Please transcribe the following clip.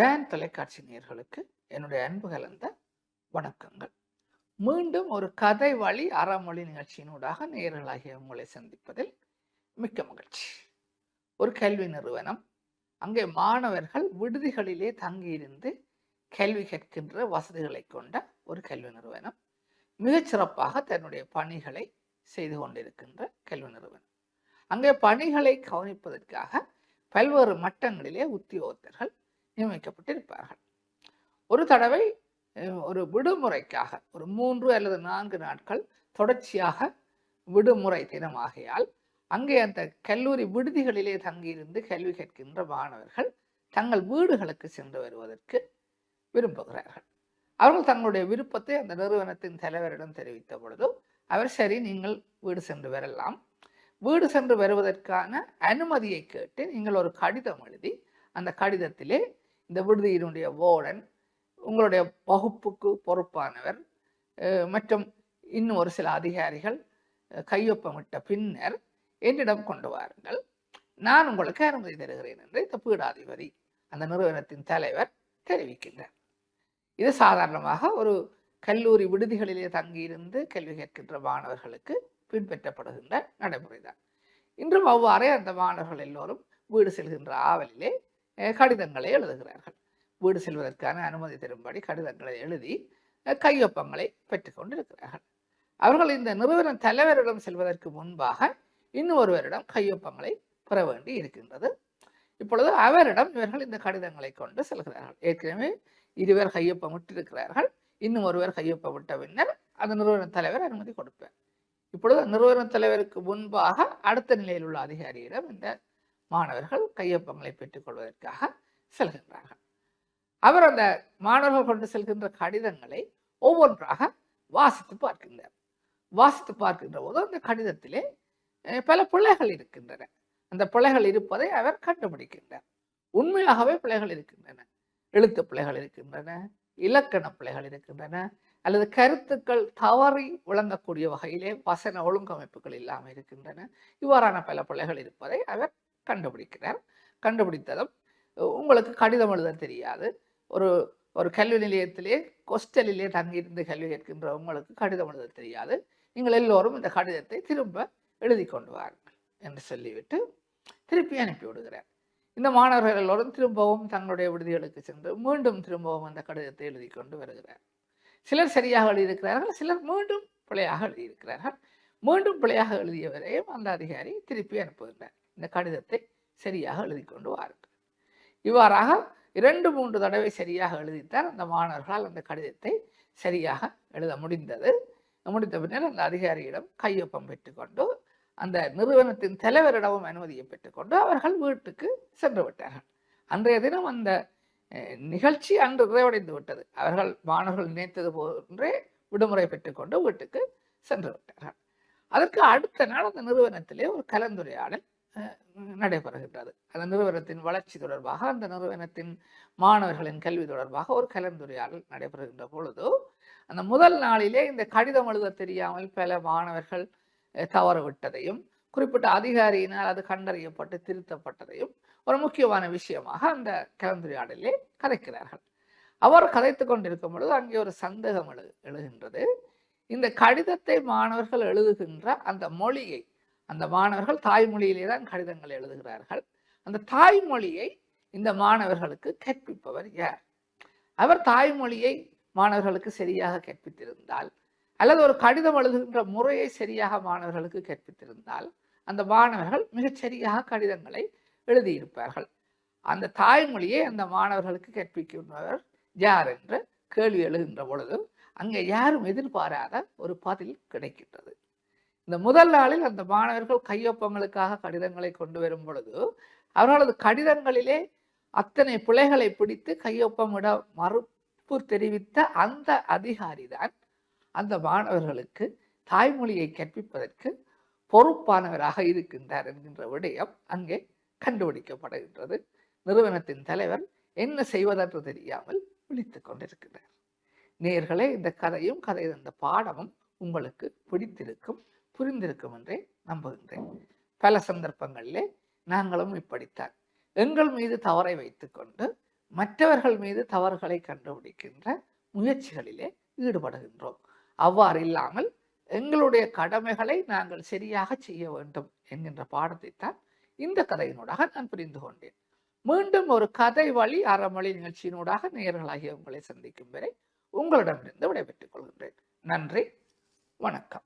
Don தொலைக்காட்சி நேயர்களுக்கு என்னுடைய அன்பு கலந்த வணக்கங்கள். மீண்டும் ஒரு கதை வழி அறமொழி நிகழ்ச்சியினூடாக நேயர்களாகிய உங்களை சந்திப்பதில் மிக்க மகிழ்ச்சி. ஒரு கல்வி நிறுவனம், அங்கே மாணவர்கள் விடுதிகளிலே தங்கியிருந்து கல்வி கற்கின்ற வசதிகளை கொண்ட ஒரு கல்வி நிறுவனம். மிகச் சிறப்பாக தன்னுடைய பணிகளை செய்து கொண்டிருக்கின்ற கல்வி நிறுவனம். அங்கே பணிகளை கவனிப்பதற்காக பல்வேறு மட்டங்களிலே உத்தியோகத்தர்கள் நியமிக்கப்பட்டிருப்பார்கள். ஒரு தடவை ஒரு விடுமுறைக்காக ஒரு 3 அல்லது 4 நாட்கள் தொடர்ச்சியாக விடுமுறை தினமாகையால் அங்கே அந்த கல்லூரி விடுதிகளிலே தங்கியிருந்து கல்வி கற்கின்ற மாணவர்கள் தங்கள் வீடுகளுக்கு சென்று வருவதற்கு விரும்புகிறார்கள். அவர்கள் தங்களுடைய விருப்பத்தை அந்த நிறுவனத்தின் தலைவரிடம் தெரிவித்த பொழுது அவர் சரி, நீங்கள் வீடு சென்று வரலாம், வீடு சென்று வருவதற்கான அனுமதியை கேட்டு நீங்கள் ஒரு கடிதம் எழுதி அந்த கடிதத்திலே இந்த விடுதியினுடைய வார்டன், உங்களுடைய வகுப்புக்கு பொறுப்பானவர் மற்றும் இன்னும் ஒரு சில அதிகாரிகள் கையொப்பமிட்ட பின்னர் என்னிடம் கொண்டு வாருங்கள், நான் உங்களுக்கு அனுமதி தருகிறேன் என்று இந்த பீடாதிபதி, அந்த நிறுவனத்தின் தலைவர் தெரிவிக்கின்றார். இது சாதாரணமாக ஒரு கல்லூரி விடுதிகளிலே தங்கியிருந்து கல்வி கற்கின்ற மாணவர்களுக்கு பின்பற்றப்படுகின்ற நடைமுறைதான். இன்றும் அவ்வாறே அந்த மாணவர்கள் எல்லோரும் வீடு செல்கின்ற ஆவலிலே கடிதங்களை எழுதுகிறார்கள். வீடு செல்வதற்கான அனுமதி தரும்படி கடிதங்களை எழுதி கையொப்பங்களை பெற்றுக்கொண்டிருக்கிறார்கள். அவர்கள் இந்த நிறுவன தலைவரிடம் செல்வதற்கு முன்பாக இன்னும் ஒருவரிடம் கையொப்பங்களை பெற வேண்டி இருக்கின்றது. இப்பொழுது அவரிடம் இவர்கள் இந்த கடிதங்களை கொண்டு செல்கிறார்கள். ஏற்கனவே இருவர் கையொப்பமிட்டிருக்கிறார்கள். இன்னும் ஒருவர் கையொப்பமிட்ட பின்னர் அந்த நிறுவன தலைவர் அனுமதி கொடுப்பார். இப்பொழுது நிறுவன தலைவருக்கு முன்பாக அடுத்த நிலையில் உள்ள அதிகாரியிடம் இந்த மாணவர்கள் கையொப்பங்களை பெற்றுக்கொள்வதற்காக செல்கின்றார்கள். அவர் அந்த மாணவர்கள் கொண்டு செல்கின்ற கடிதங்களை ஒவ்வொன்றாக வாசித்து பார்க்கின்றார். வாசித்து பார்க்கின்ற போது அந்த கடிதத்திலே பல பிழைகள் இருக்கின்றன. அந்த பிழைகள் இருப்பதை அவர் கண்டுபிடிக்கின்றார். உண்மையாகவே பிழைகள் இருக்கின்றன. எழுத்து பிழைகள் இருக்கின்றன, இலக்கண பிழைகள் இருக்கின்றன, அல்லது கருத்துக்கள் தவறி விளங்கக்கூடிய வகையிலே வசன ஒழுங்கமைப்புகள் இல்லாமல் இருக்கின்றன. இவ்வாறான பல பிழைகள் இருப்பதை அவர் கண்டுபிடிக்கிறார். கண்டுபிடித்ததும், உங்களுக்கு கடிதம் எழுத தெரியாது, ஒரு ஒரு கல்வி நிலையத்திலே ஹாஸ்டலிலே தங்கியிருந்து கல்வி கேட்கின்ற உங்களுக்கு கடிதம் எழுத தெரியாது, நீங்கள் எல்லோரும் இந்த கடிதத்தை திரும்ப எழுதி கொண்டு வாருங்கள் என்று சொல்லிவிட்டு திருப்பி அனுப்பி விடுகிறார். இந்த மாணவர்கள் எல்லோரும் திரும்பவும் தங்களுடைய விடுதிகளுக்கு சென்று மீண்டும் திரும்பவும் அந்த கடிதத்தை எழுதி கொண்டு வருகிறார். சிலர் சரியாக எழுதியிருக்கிறார்கள், சிலர் மீண்டும் பிழையாக எழுதியிருக்கிறார்கள். மீண்டும் பிழையாக எழுதியவரையும் அந்த அதிகாரி திருப்பி அனுப்புகின்றார். இந்த கடிதத்தை சரியாக எழுதி கொண்டு வாருங்கள். இவ்வாறாக 2-3 தடவை சரியாக எழுதித்தான் அந்த மாணவர்களால் அந்த கடிதத்தை சரியாக எழுத முடிந்தது. முடித்த பின்னர் அந்த அதிகாரியிடம் கையொப்பம் பெற்றுக்கொண்டு அந்த நிறுவனத்தின் தலைவரிடமும் அனுமதியை பெற்றுக்கொண்டு அவர்கள் வீட்டுக்கு சென்று விட்டார்கள். அன்றைய தினம் அந்த நிகழ்ச்சி அன்று நிறைவடைந்து விட்டது. அவர்கள் மாணவர்கள் நினைத்தது போன்றே விடுமுறை பெற்றுக்கொண்டு வீட்டுக்கு சென்று விட்டார்கள். அதற்கு அடுத்த நாள் அந்த நிறுவனத்திலே ஒரு கலந்துரையாடல் நடைபெறுகின்றது. அந்த நிறுவனத்தின் வளர்ச்சி தொடர்பாக, அந்த நிறுவனத்தின் மாணவர்களின் கல்வி தொடர்பாக ஒரு கலந்துரையாடல் நடைபெறுகின்ற பொழுது, அந்த முதல் நாளிலே இந்த கடிதம் எழுத தெரியாமல் பல மாணவர்கள் தவறு விட்டதையும், குறிப்பிட்ட அதிகாரியினால் அது கண்டறியப்பட்டு திருத்தப்பட்டதையும் ஒரு முக்கியமான விஷயமாக அந்த கலந்துரையாடலே கதைக்கிறார்கள். அவர் கதைத்து கொண்டிருக்கும் பொழுது அங்கே ஒரு சந்தேகம் எழுகின்றது. இந்த கடிதத்தை மாணவர்கள் எழுதுகின்ற அந்த மொழியை, அந்த மாணவர்கள் தாய்மொழியிலே தான் கடிதங்களை எழுதுகிறார்கள். அந்த தாய்மொழியை இந்த மாணவர்களுக்கு கற்பிப்பவர் யார்? அவர் தாய்மொழியை மாணவர்களுக்கு சரியாக கற்பித்திருந்தால், அல்லது ஒரு கடிதம் எழுதுகின்ற முறையை சரியாக மாணவர்களுக்கு கற்பித்திருந்தால், அந்த மாணவர்கள் மிகச் சரியாக கடிதங்களை எழுதியிருப்பார்கள். அந்த தாய்மொழியை அந்த மாணவர்களுக்கு கற்பிக்கின்றவர் யார் என்று கேள்வி எழுகின்ற பொழுது அங்கே யாரும் எதிர்பாராத ஒரு பதில் கிடைக்கின்றது. இந்த முதல் நாளில் அந்த மாணவர்கள் கையொப்பங்களுக்காக கடிதங்களை கொண்டு வரும் பொழுது அவர்களது கடிதங்களிலே அத்தனை பிழைகளை பிடித்து கையொப்பமிட மறுப்பு தெரிவித்த அந்த அதிகாரிதான் அந்த மாணவர்களுக்கு தாய்மொழியை கற்பிப்பதற்கு பொறுப்பானவராக இருக்கின்றார் என்கின்ற விடயம் அங்கே கண்டுபிடிக்கப்படுகின்றது. நிறுவனத்தின் தலைவர் என்ன செய்வதென்று தெரியாமல் விழித்துக் கொண்டிருக்கிறார். நேயர்களே, இந்த கதையும் கதை இந்த பாடமும் உங்களுக்கு பிடித்திருக்கும், புரிந்திருக்கும் என்றே நம்புகின்றேன். பல சந்தர்ப்பங்களிலே நாங்களும் இப்படித்தான் எங்கள் மீது தவறை வைத்துக்கொண்டு மற்றவர்கள் மீது தவறுகளை கண்டுபிடிக்கின்ற முயற்சிகளிலே ஈடுபடுகின்றோம். அவ்வாறு இல்லாமல் எங்களுடைய கடமைகளை நாங்கள் சரியாக செய்ய வேண்டும் என்கின்ற பாடத்தைத்தான் இந்த கதையினூடாக நான் புரிந்து கொண்டேன். மீண்டும் ஒரு கதை வழி அறமொழி நிகழ்ச்சியினூடாக நேயர்களாகிய உங்களை சந்திக்கும் வரை உங்களிடமிருந்து விடைபெற்றுக் கொள்கின்றேன். நன்றி, வணக்கம்.